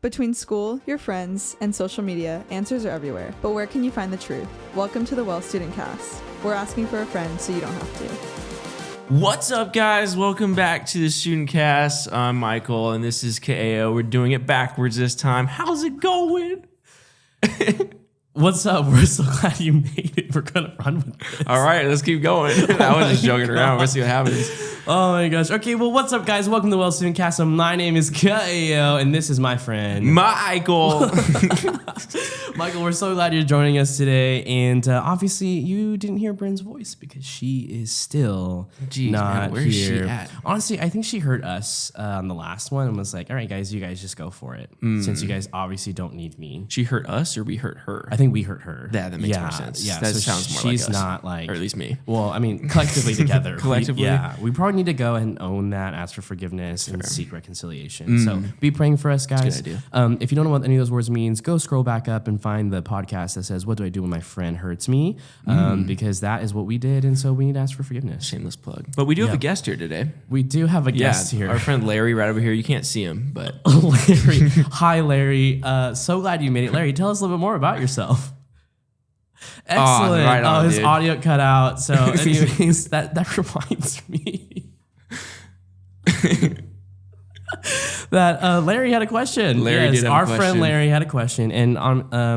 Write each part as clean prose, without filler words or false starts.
Between school, your friends, and social media, answers are everywhere. But where can you find the truth? Welcome to the Well StudentCast. We're asking for a friend so you don't have to. What's up, guys? Welcome back to the StudentCast. I'm Michael, and this is KAO. We're doing it backwards this time. How's it going? What's up? We're so glad you made it. We're going to run with this. All right, let's keep going. I was just joking around. We'll see what happens. Oh my gosh. Okay, well, what's up, guys? Welcome to Well StudentCast. My name is KAO, and this is my friend Michael. Michael, we're so glad you're joining us today. And obviously, you didn't hear Bryn's voice because she is still not where's here. she at? Honestly, I think she heard us on the last one and was like, all right, guys, you guys just go for it. Since you guys obviously don't need me. She hurt us or we hurt her? I think we hurt her. That makes more sense. Yeah, That so sounds more like us. she's not like... Or at least me. Well, I mean, collectively together. Collectively? We probably need to go and own that, ask for forgiveness, and seek reconciliation. So be praying for us, guys. That's a good idea. If you don't know what any of those words means, go scroll back up and find the podcast that says, what do I do when my friend hurts me? Because that is what we did, and so we need to ask for forgiveness. Shameless plug. But we do have a guest here today. We do have a guest here. Our friend Larry right over here. You can't see him, but... Larry. Hi, Larry. So glad you made it. Larry, tell us a little bit more about yourself. Excellent. Right on, his dude. audio cut out. So anyways, that reminds me that Larry had a question. Larry did have our a question. friend Larry had a question. And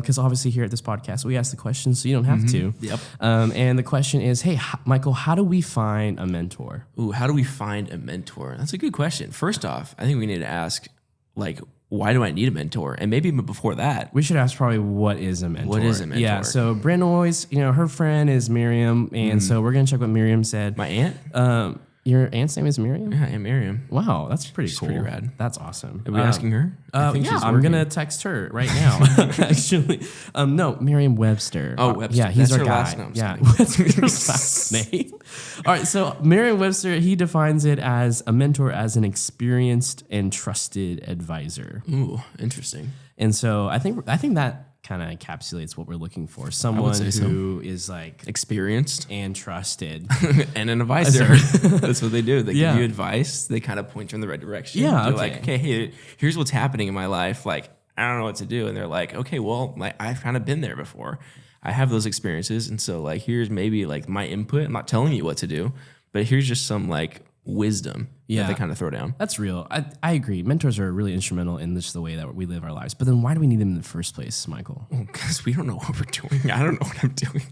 because obviously here at this podcast, we ask the questions so you don't have to. Yep. And the question is, hey, Michael, how do we find a mentor? Ooh, how do we find a mentor? That's a good question. First off, I think we need to ask, like, why do I need a mentor? And maybe even before that, We should ask probably what is a mentor. What is a mentor? Yeah, so Bryn always, her friend is Miriam, and so we're going to check what Miriam said. my aunt? Your aunt's name is Miriam? Yeah, Aunt Miriam. Wow, that's pretty cool. pretty rad. That's awesome. Are we asking her? Yeah, she's I'm working. gonna text her right now. Actually, no, Merriam-Webster. Oh, Webster. Yeah, he's That's our her guy. last name. Yeah, what's her last name? All right, so Merriam-Webster, he defines it as a mentor as an experienced and trusted advisor. Ooh, interesting. And so I think that kind of encapsulates what we're looking for. Someone who is like Experienced and trusted. and an advisor. That's what they do. They give you advice. They kind of point you in the right direction. Yeah, They're okay. like, okay, hey, here's what's happening in my life. Like, I don't know what to do. And they're like, okay, well, like, I've kind of been there before. I have those experiences. And so, like, here's maybe like my input. I'm not telling you what to do, but here's just some like wisdom that they kind of throw down. That's real. I agree. Mentors are really instrumental in just the way that we live our lives. But then why do we need them in the first place, Michael? Because we don't know what we're doing. I don't know what I'm doing.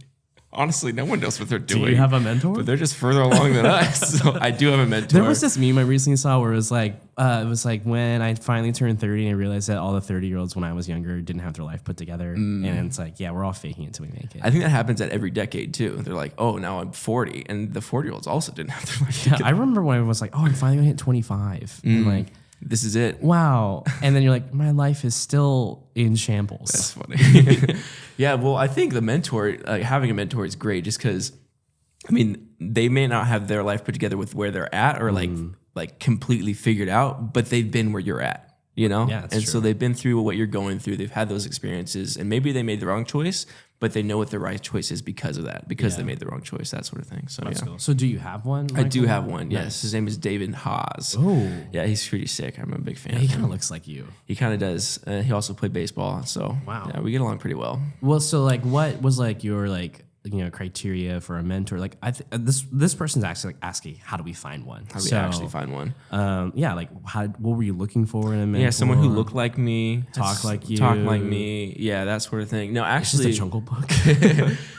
Honestly, no one knows what they're doing. Do you have a mentor? But they're just further along than us. So I do have a mentor. There was this meme I recently saw where it was like when I finally turned 30 and I realized that all the 30-year-olds when I was younger didn't have their life put together. And it's like, yeah, we're all faking it until we make it. I think that happens at every decade too. They're like, oh, now I'm 40. And the 40-year-olds also didn't have their life together. I remember when I was like, oh, I'm finally going to hit 25. And like, This is it. wow. And then you're like, my life is still in shambles. That's funny. Yeah, well, I think the mentor, having a mentor is great just because, I mean, they may not have their life put together with where they're at or like completely figured out, but they've been where you're at, you know? Yeah, that's and true. so they've been through what you're going through. They've had those experiences and maybe they made the wrong choice, but they know what the right choice is because of that, because they made the wrong choice, that sort of thing. So, That's yeah. cool. So do you have one? I do Michael? have one, yes. Nice. His name is David Haas. Oh. Yeah, he's pretty sick. I'm a big fan He of kind him. of looks like you. He kind of does. He also played baseball, so Wow. yeah, we get along pretty well. Well, so like, what was like your like criteria for a mentor? Like, this person's actually like asking, how do we find one? How do we actually find one? Yeah, like what were you looking for in a mentor? Yeah, someone who looked like me, Talk like you. talk like me. Yeah, that sort of thing. No, It's just actually, a Jungle Book.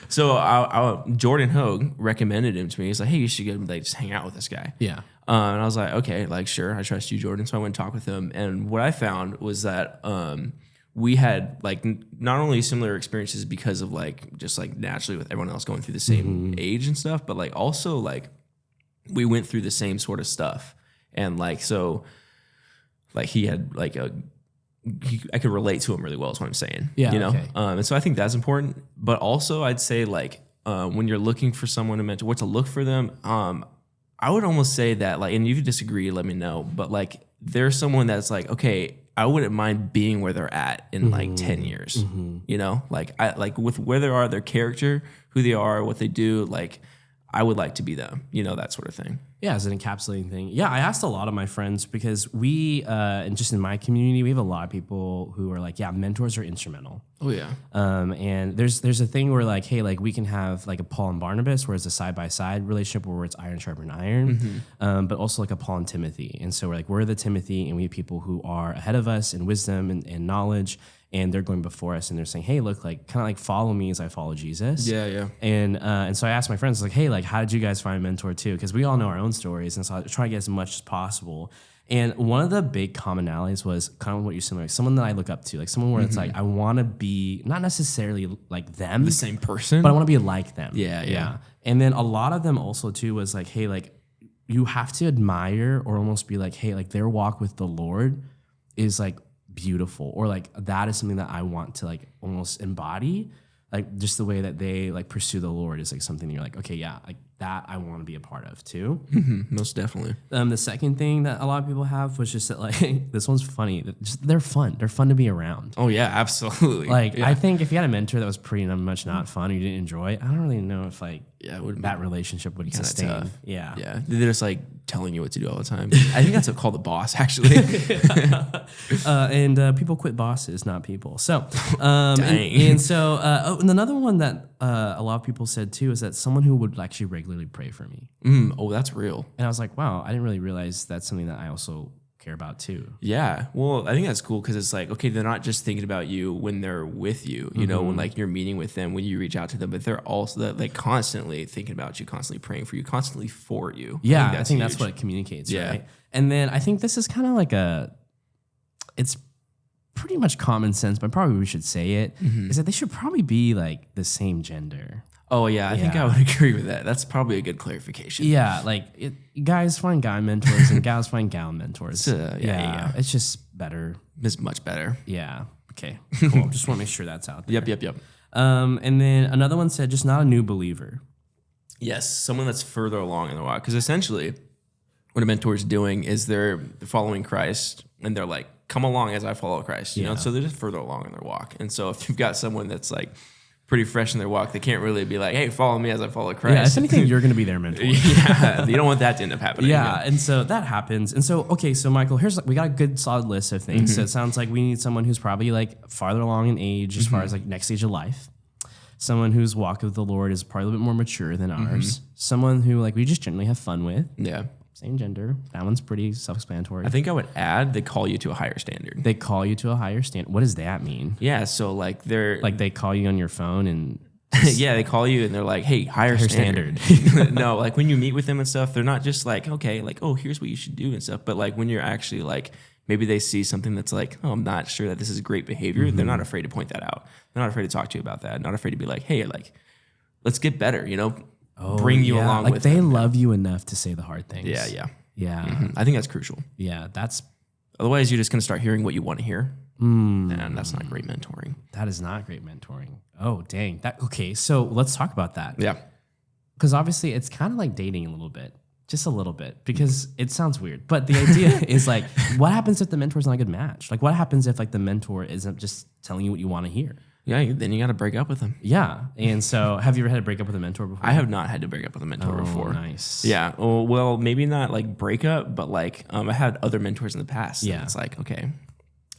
so Jordan Hogue recommended him to me. He's like, hey, you should go like just hang out with this guy. Yeah. And I was like, okay, like sure, I trust you, Jordan. So I went and talked with him, and what I found was that we had like not only similar experiences because of like just like naturally with everyone else going through the same age and stuff, but like also like we went through the same sort of stuff, and like so like he had like I could relate to him really well is what I'm saying. Yeah, you know. okay. And so I think that's important, but also I'd say like when you're looking for someone to mentor, what to look for them. I would almost say that like, and if you disagree, let me know. But like, there's someone that's like, okay, I wouldn't mind being where they're at in like 10 years, you know, like I like with where they are, their character, who they are, what they do. Like, I would like to be them, that sort of thing. Yeah, as an encapsulating thing. Yeah, I asked a lot of my friends because we, and just in my community, we have a lot of people who are like, yeah, mentors are instrumental. Oh yeah. And there's a thing where like, hey, like we can have like a Paul and Barnabas, where it's a side by side relationship where it's iron sharpen iron, but also like a Paul and Timothy. And so we're the Timothy, and we have people who are ahead of us in wisdom and knowledge, and they're going before us, and they're saying, hey, look, like kind of like follow me as I follow Jesus. Yeah. And so I asked my friends like, hey, like how did you guys find a mentor too? Because we all know our own stories, and so I try to get as much as possible. And one of the big commonalities was kind of what you're saying, like someone that I look up to, like someone where it's like I want to be not necessarily like them, the same person, but I want to be like them. Yeah. And then a lot of them also too was like, hey, like you have to admire or almost be like, hey, like their walk with the Lord is like beautiful, or like that is something that I want to like almost embody. Like just the way that they like pursue the Lord is like something you're like, okay, yeah, like that I want to be a part of too. Most definitely. The second thing that a lot of people have was just that like this one's funny. Just, they're fun. They're fun to be around. Oh yeah, absolutely. Like yeah. I think if you had a mentor that was pretty much not fun, or you didn't enjoy, I don't really know if like that relationship would sustain. Tough. Yeah. They're just like telling you what to do all the time. I think that's called the boss, actually. And people quit bosses, not people. So, and so, and another one that a lot of people said too is that someone who would actually regularly pray for me. Oh, that's real. And I was like, wow, I didn't really realize that's something that I also care about too. Yeah. Well, I think that's cool because it's like, okay, they're not just thinking about you when they're with you, you know, when like you're meeting with them, when you reach out to them, but they're also like constantly thinking about you, constantly praying for you, constantly for you. Yeah. I think that's what it communicates. Yeah. Right. And then I think this is kind of like it's pretty much common sense, but probably we should say it, is that they should probably be like the same gender. Oh, yeah. I think I would agree with that. That's probably a good clarification. Yeah. Like guys find guy mentors and gals find gal mentors. Yeah. It's just better. It's much better. Yeah. Okay. Cool. Just want to make sure that's out there. Yep. And then another one said, just not a new believer. Yes. Someone that's further along in the walk. Because essentially what a mentor is doing is they're following Christ and they're like, come along as I follow Christ, you know? So they're just further along in their walk. And so if you've got someone that's like pretty fresh in their walk, they can't really be like, hey, follow me as I follow Christ. Yeah, if anything, you're going to be their mentor. Yeah, you don't want that to end up happening. Yeah, and so that happens. And so, okay, so Michael, we got a good solid list of things. So it sounds like we need someone who's probably like farther along in age as far as like next stage of life. Someone whose walk with the Lord is probably a little bit more mature than ours. Someone who like we just generally have fun with. Yeah. Same gender. That one's pretty self-explanatory. I think I would add they call you to a higher standard. They call you to a higher standard. What does that mean? Yeah, so like they're... Like they call you on your phone and... yeah, they call you and they're like, hey, higher standard. No, like when you meet with them and stuff, they're not just like, okay, like, oh, here's what you should do and stuff. But like when you're actually like, maybe they see something that's like, oh, I'm not sure that this is great behavior. They're not afraid to point that out. They're not afraid to talk to you about that. Not afraid to be like, hey, like, let's get better, you know? Bring you along like with they them. love you enough to say the hard things. Yeah. Yeah. I think that's crucial. Yeah, that's... Otherwise, you're just going to start hearing what you want to hear. And that's not great mentoring. That is not great mentoring. Oh, dang. Okay, so let's talk about that. Yeah. Because obviously it's kind of like dating a little bit. Just a little bit. Because it sounds weird. But the idea is like, what happens if the mentor's not a good match? Like, what happens if like the mentor isn't just telling you what you want to hear? Yeah, then you got to break up with them. Yeah. And so have you ever had to break up with a mentor before? I have not had to break up with a mentor before. Nice. Yeah. Well, maybe not like break up, but like I had other mentors in the past. Yeah. It's like, okay,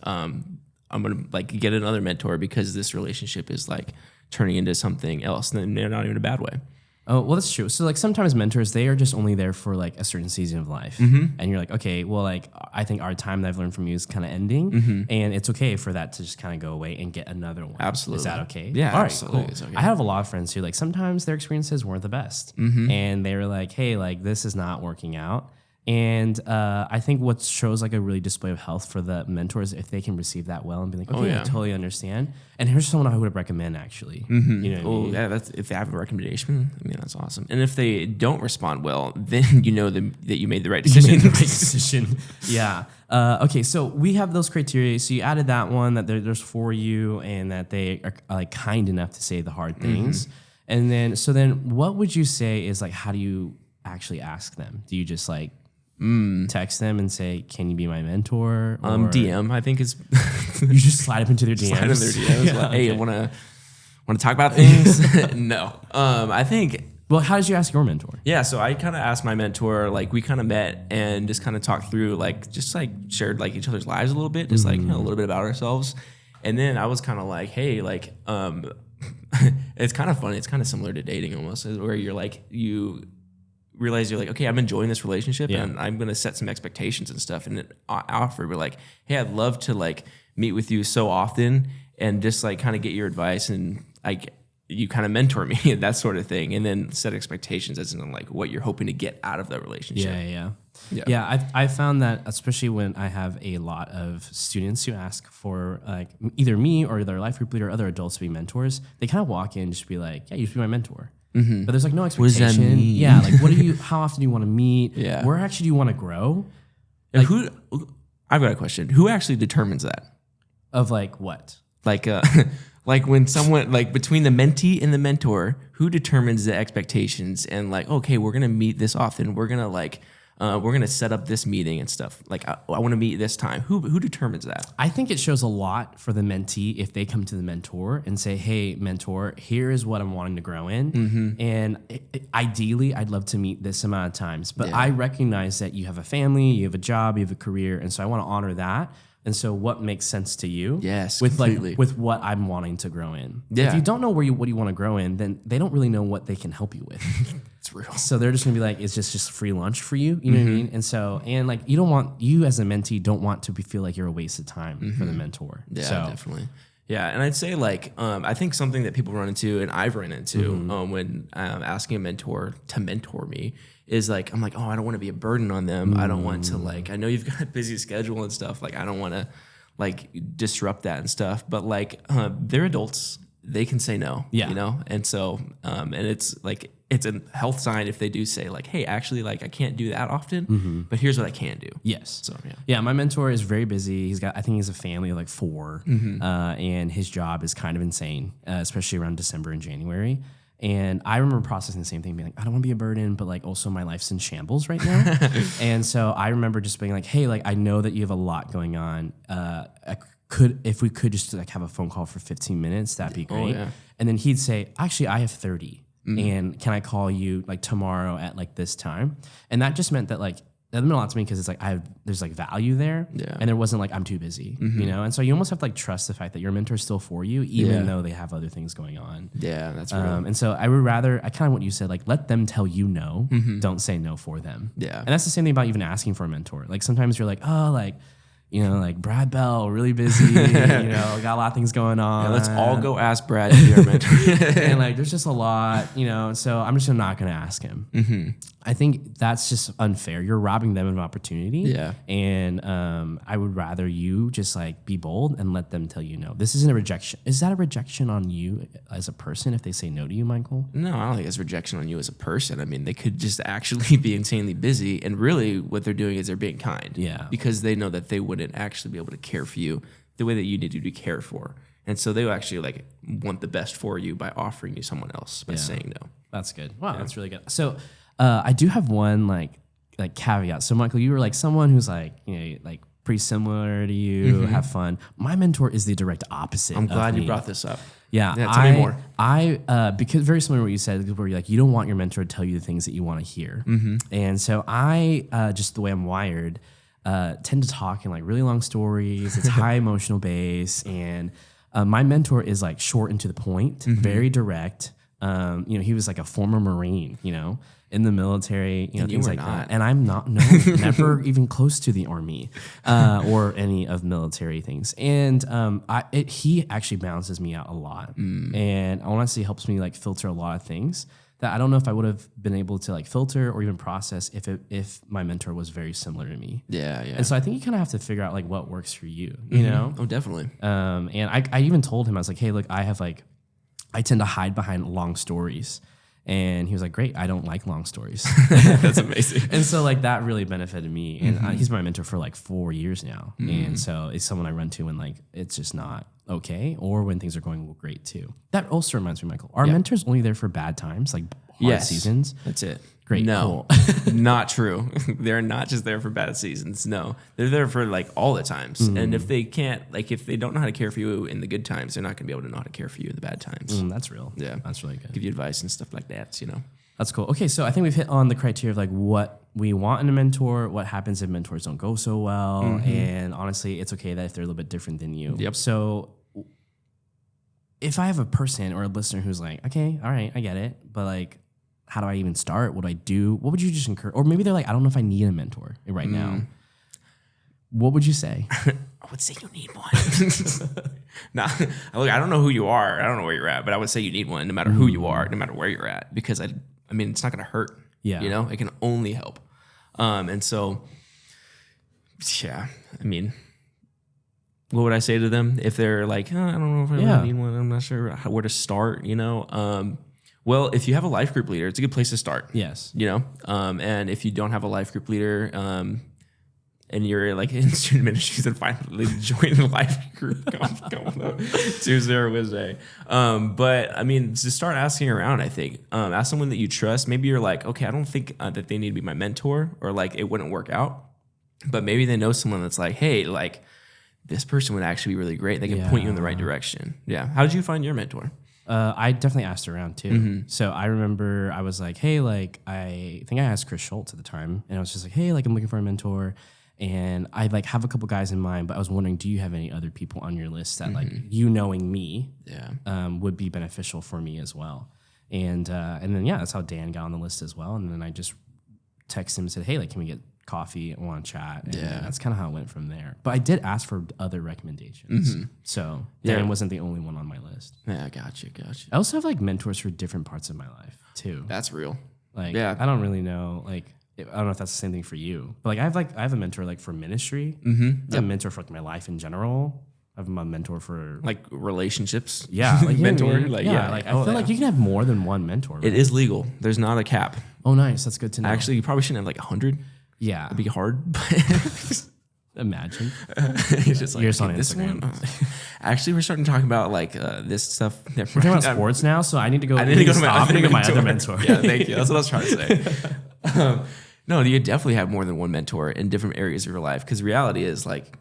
I'm going to like get another mentor because this relationship is like turning into something else. And they're not even a bad way. Oh, well, that's true. So like sometimes mentors, they are just only there for like a certain season of life. And you're like, okay, well, like I think our time that I've learned from you is kind of ending. And it's okay for that to just kind of go away and get another one. Absolutely. Is that okay? Yeah, all right, absolutely. cool. It's okay. I have a lot of friends who like sometimes their experiences weren't the best. And they were like, hey, like this is not working out. And I think what shows like a really display of health for the mentors if they can receive that well and be like, okay, I totally understand. And here's someone I would recommend actually. You know what I mean? Yeah, that's if they have a recommendation. I mean, that's awesome. And if they don't respond well, then you know that you made the right decision. You made the right decision. Yeah. Okay, so we have those criteria. So you added that one that there's for you and that they are like kind enough to say the hard things. And then what would you say is like, how do you actually ask them? Do you just like text them and say, can you be my mentor? Or DM, I think is you just slide up into their DMs. Slide in their DMs. Like, hey, want to talk about things? No. I think. Well, how did you ask your mentor? Yeah, so I kind of asked my mentor, like we kind of met and just kind of talked through, like just like shared like each other's lives a little bit, just like a little bit about ourselves. And then I was kind of like, hey, like, it's kind of funny. It's kind of similar to dating almost, where you're like, you realize you're like, okay, I'm enjoying this relationship and I'm going to set some expectations and stuff. And then I offered, we're like, hey, I'd love to like meet with you so often and just like kind of get your advice and like you kind of mentor me and that sort of thing. And then set expectations as in like what you're hoping to get out of that relationship. Yeah, I found that especially when I have a lot of students who ask for like either me or their life group leader or other adults to be mentors, they kind of walk in just be like, yeah, you should be my mentor. But there's like no expectation. What does that mean? Yeah, like how often do you want to meet? Yeah. Where actually do you want to grow? And I've got a question. Who actually determines that? Of like what? Like, like when someone like between the mentee and the mentor, who determines the expectations and like, okay, we're gonna meet this often. We're gonna set up this meeting and stuff. Like, I want to meet this time. Who determines that? I think it shows a lot for the mentee if they come to the mentor and say, hey, mentor, here is what I'm wanting to grow in. And ideally, I'd love to meet this amount of times. But I recognize that you have a family, you have a job, you have a career. And so I want to honor that. And so what makes sense to you? Yes, with completely. like with what I'm wanting to grow in. Yeah. If you don't know what you want to grow in, then they don't really know what they can help you with. It's real. So they're just gonna be like, it's just free lunch for you. You know what I mean? And so like you as a mentee don't want to feel like you're a waste of time for the mentor. Yeah, so, definitely. Yeah, and I'd say like I think something that people run into and I've run into when asking a mentor to mentor me is like I'm like, oh, I don't want to be a burden on them. I don't want to like I know you've got a busy schedule and stuff. Like I don't want to like disrupt that and stuff. But like they're adults. They can say no. Yeah. You know? And so and it's like it's a health sign if they do say like, hey, actually like I can't do that often, but here's what I can do. Yes. So yeah, my mentor is very busy. I think he's a family of like 4, and his job is kind of insane, especially around December and January. And I remember processing the same thing, being like, I don't want to be a burden, but like also my life's in shambles right now. And so I remember just being like, hey, like I know that you have a lot going on. If we could just like have a phone call for 15 minutes, that'd be great. yeah. And then he'd say, actually, I have 30. And can I call you like tomorrow at like this time? And that just meant that like that meant a lot to me because it's like there's like value there, and there wasn't like I'm too busy, you know. And so you almost have to like trust the fact that your mentor's still for you, even though they have other things going on. Yeah, that's real. And so I would rather kind of what you said, like let them tell you no, don't say no for them. Yeah, and that's the same thing about even asking for a mentor. Like sometimes you're like, oh, like. You know, like Brad Bell, really busy, you know, got a lot of things going on. Yeah, let's all go ask Brad to be our mentor. And like, there's just a lot, you know, so I'm just not going to ask him. I think that's just unfair. You're robbing them of an opportunity. Yeah. And I would rather you just like be bold and let them tell you no. This isn't a rejection. Is that a rejection on you as a person if they say no to you, Michael? No, I don't think it's rejection on you as a person. I mean, they could just actually be insanely busy. And really what they're doing is they're being kind. Yeah. Because they know that they wouldn't actually be able to care for you the way that you need to be cared for. And so they actually like want the best for you by offering you someone else by saying no. That's good. Wow, that's really good. So I do have one like caveat. So Michael, you were like someone who's like, you know, like pretty similar to you, have fun. My mentor is the direct opposite. I'm glad you brought this up. Yeah, tell me more. Because very similar to what you said, where you're like, you don't want your mentor to tell you the things that you want to hear. And so I, just the way I'm wired, tend to talk in like really long stories. It's high emotional base. And my mentor is like short and to the point, very direct. You know, he was like a former Marine, you know, in the military, you know, things like that. And I'm not, never even close to the Army or any of military things. And he actually balances me out a lot. And honestly helps me like filter a lot of things that I don't know if I would have been able to like filter or even process if my mentor was very similar to me. Yeah. And so I think you kind of have to figure out like what works for you, you know? Oh, definitely. And I even told him, I was like, hey, look, I tend to hide behind long stories. And he was like, great, I don't like long stories. That's amazing. And so like that really benefited me. And he's my mentor for like 4 years now. And so it's someone I run to when like it's just not okay or when things are going great too. That also reminds me, Michael, are mentors only there for bad times, like hard seasons? That's it. Great. No, cool. Not true. They're not just there for bad seasons. No, they're there for like all the times. And if they can't, like if they don't know how to care for you in the good times, they're not going to be able to know how to care for you in the bad times. That's real. Yeah. That's really good. Give you advice and stuff like that, you know. That's cool. Okay, so I think we've hit on the criteria of like what we want in a mentor, what happens if mentors don't go so well, and honestly, it's okay that if they're a little bit different than you. Yep. So if I have a person or a listener who's like, okay, all right, I get it, but like, how do I even start? What do I do? What would you just encourage? Or maybe they're like, I don't know if I need a mentor right now. What would you say? I would say you need one. Nah, look, I don't know who you are. I don't know where you're at, but I would say you need one no matter who you are, no matter where you're at, because I mean, it's not going to hurt. Yeah. You know, it can only help. And so, yeah, I mean, what would I say to them if they're like, I don't know if I really need one. I'm not sure where to start, you know? Well, if you have a life group leader, it's a good place to start. Yes. You know? And if you don't have a life group leader, and you're like in student ministries, and finally join the life group, come on, Tuesday or Wednesday. But I mean, to start asking around, I think, ask someone that you trust. Maybe you're like, okay, I don't think that they need to be my mentor, or like it wouldn't work out. But maybe they know someone that's like, hey, like this person would actually be really great. They can point you in the right direction. Yeah. How did you find your mentor? I definitely asked around too. So I remember I was like, hey, like I think I asked Chris Schultz at the time, and I was just like, hey, like I'm looking for a mentor. And I like have a couple guys in mind, but I was wondering, do you have any other people on your list that like you knowing me would be beneficial for me as well? And then that's how Dan got on the list as well. And then I just texted him and said, hey, like, can we get coffee? I want to chat. And that's kind of how it went from there. But I did ask for other recommendations. So Dan wasn't the only one on my list. Yeah, gotcha. I also have like mentors for different parts of my life too. That's real. Like, I don't really know, like, I don't know if that's the same thing for you, but like I have a mentor like for ministry. I have a mentor for like my life in general. I have a mentor for like relationships. Yeah, like mentor. Like like I feel like you can have more than one mentor. Right? It is legal. There's not a cap. Oh, nice. That's good to know. Actually, you probably shouldn't have like 100. Yeah, it'd be hard. But imagine. It's just like, you're just on Instagram. Actually, we're starting to talk about like this stuff. We're talking about sports now, so I need to go. I need to go to my other mentor. Yeah, thank you. That's what I was trying to say. No, you definitely have more than one mentor in different areas of your life, because the reality is like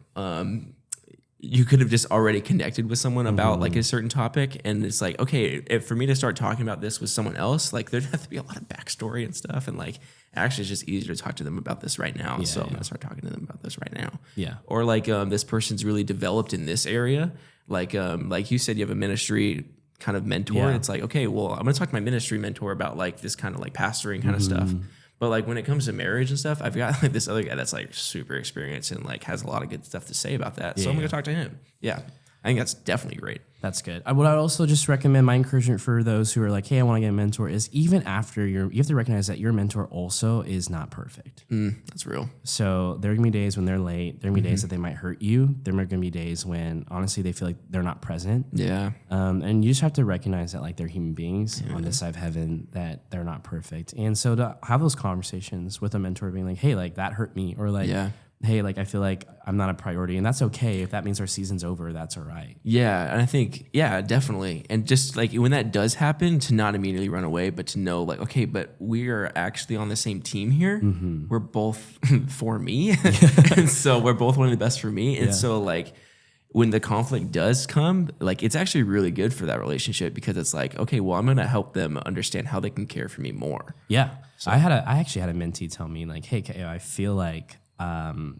you could have just already connected with someone about like a certain topic, and it's like, okay, if for me to start talking about this with someone else, like there'd have to be a lot of backstory and stuff, and like actually it's just easier to talk to them about this right now. So I'm gonna start talking to them about this right now. Yeah. Or like this person's really developed in this area, like you said, you have a ministry kind of mentor. Yeah. It's like, okay, well, I'm gonna talk to my ministry mentor about like this kind of like pastoring kind of stuff. But like when it comes to marriage and stuff, I've got like this other guy that's like super experienced and like has a lot of good stuff to say about that. So I'm gonna talk to him. Yeah, I think that's definitely great. That's good. What I'd also just recommend, my encouragement for those who are like, hey, I want to get a mentor, is even after you have to recognize that your mentor also is not perfect. That's real. So there are going to be days when they're late. There are going to be days that they might hurt you. There are going to be days when, honestly, they feel like they're not present. Yeah. And you just have to recognize that like they're human beings on this side of heaven, that they're not perfect. And so to have those conversations with a mentor being like, hey, like that hurt me, or like, hey, like I feel like I'm not a priority, and that's okay. If that means our season's over, that's all right. Yeah, and I think, definitely. And just like when that does happen, to not immediately run away, but to know like, okay, but we are actually on the same team here. We're both for me. And so we're both one of the best for me. And so like when the conflict does come, like it's actually really good for that relationship, because it's like, okay, well, I'm going to help them understand how they can care for me more. Yeah. So I actually had a mentee tell me like, hey, K, I feel like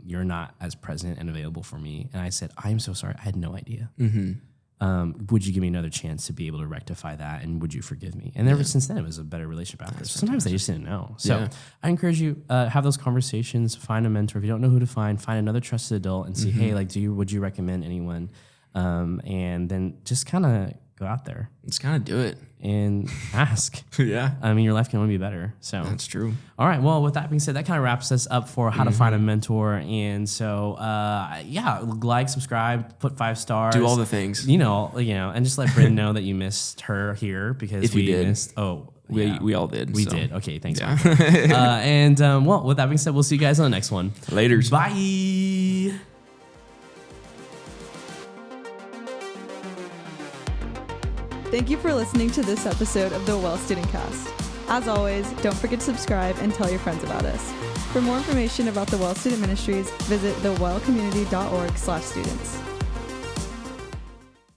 you're not as present and available for me. And I said, I'm so sorry. I had no idea. Would you give me another chance to be able to rectify that? And would you forgive me? And ever since then, it was a better relationship after. Sometimes they just didn't know. So I encourage you, have those conversations, find a mentor. If you don't know who to find another trusted adult and see, hey, like, would you recommend anyone? And then just kind of go out there. Just kind of do it. And ask. I mean, your life can only be better. So that's true. All right. Well, with that being said, that kind of wraps us up for how to find a mentor. And so, like, subscribe, put 5 stars. Do all the things. You know, and just let Bryn know that you missed her here, because if we did. Missed. Oh, we all did. We did. Okay. Thanks. Well, with that being said, we'll see you guys on the next one. Laters. Bye. Thank you for listening to this episode of the Well StudentCast. As always, don't forget to subscribe and tell your friends about us. For more information about the Well Student Ministries, visit thewellcommunity.org/students.